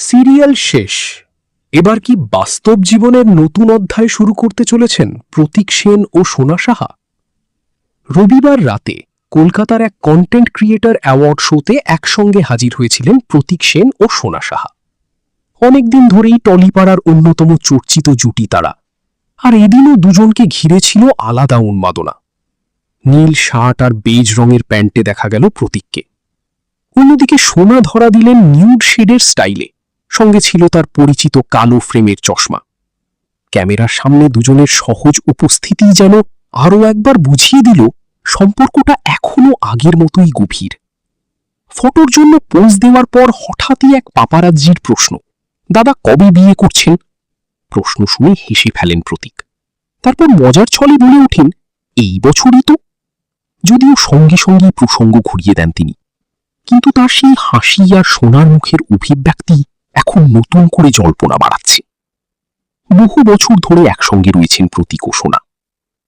Serial শেষ। এবার কি বাস্তব জীবনের নতুন অধ্যায় শুরু করতে চলেছেন প্রতীক সেন ও সোনা সাহা? রবিবার রাতে কলকাতার এক কন্টেন্ট ক্রিয়েটর অ্যাওয়ার্ড শোতে একসঙ্গে হাজির হয়েছিলেন প্রতীক সেন ও সোনা সাহা। অনেকদিন ধরেই টলিপাড়ার অন্যতম চর্চিত জুটি তারা, আর এদিনও দুজনকে ঘিরে ছিল আলাদা উন্মাদনা। নীল শার্ট আর বেজ রঙের প্যান্টে দেখা গেল প্রতীককে। অন্যদিকে সোনা ধরা দিলেন নিউড শেডের স্টাইলে, সঙ্গে ছিল তার পরিচিত কালো ফ্রেমের চশমা। ক্যামেরার সামনে দুজনের সহজ উপস্থিতি যেন আরও একবার বুঝিয়ে দিল সম্পর্কটা এখনো আগের মতোই গভীর। ফটোর জন্য পোজ দেওয়ার পর হঠাৎই এক পাপারাজ্জির প্রশ্ন, দাদা কবে বিয়ে করছেন? প্রশ্ন শুনে হেসে ফেলেন প্রতীক। তারপর মজার ছলে বলে ওঠেন, এই বছরই তো। যদিও সঙ্গে সঙ্গেই প্রসঙ্গ ঘুরিয়ে দেন তিনি, কিন্তু তার সেই হাসি আর সোনার মুখের অভিব্যক্তি এখন নতুন করে জল্পনা বাড়াচ্ছে। বহু বছর ধরে একসঙ্গে রয়েছেন প্রতীক ও সোনা।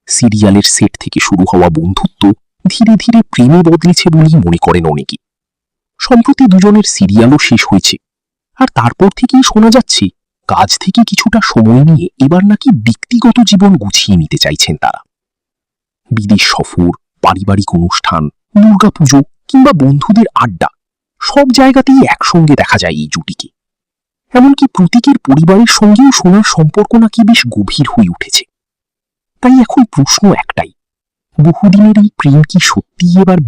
সিরিয়ালের সেট থেকে শুরু হওয়া বন্ধুত্ব ধীরে ধীরে প্রেমে বদলেছে বলেই মনে করেন অনেকে। সম্প্রতি দুজনের সিরিয়ালও শেষ হয়েছে, আর তারপর থেকেই শোনা যাচ্ছে কাজ থেকে কিছুটা সময় নিয়ে এবার নাকি ব্যক্তিগত জীবন গুছিয়ে নিতে চাইছেন তারা। বিদেশ সফর, পারিবারিক অনুষ্ঠান, দুর্গাপুজো কিংবা বন্ধুদের আড্ডা, সব জায়গাতেই একসঙ্গে দেখা যায় এই জুটিকে। এমনকি প্রতীকের পরিবারের সঙ্গেও সোনার সম্পর্ক নাকি বেশ গভীর হয়ে উঠেছে। তাই এখন প্রশ্ন একটাই, বহুদিনের এই প্রেম কি সত্যিই এবার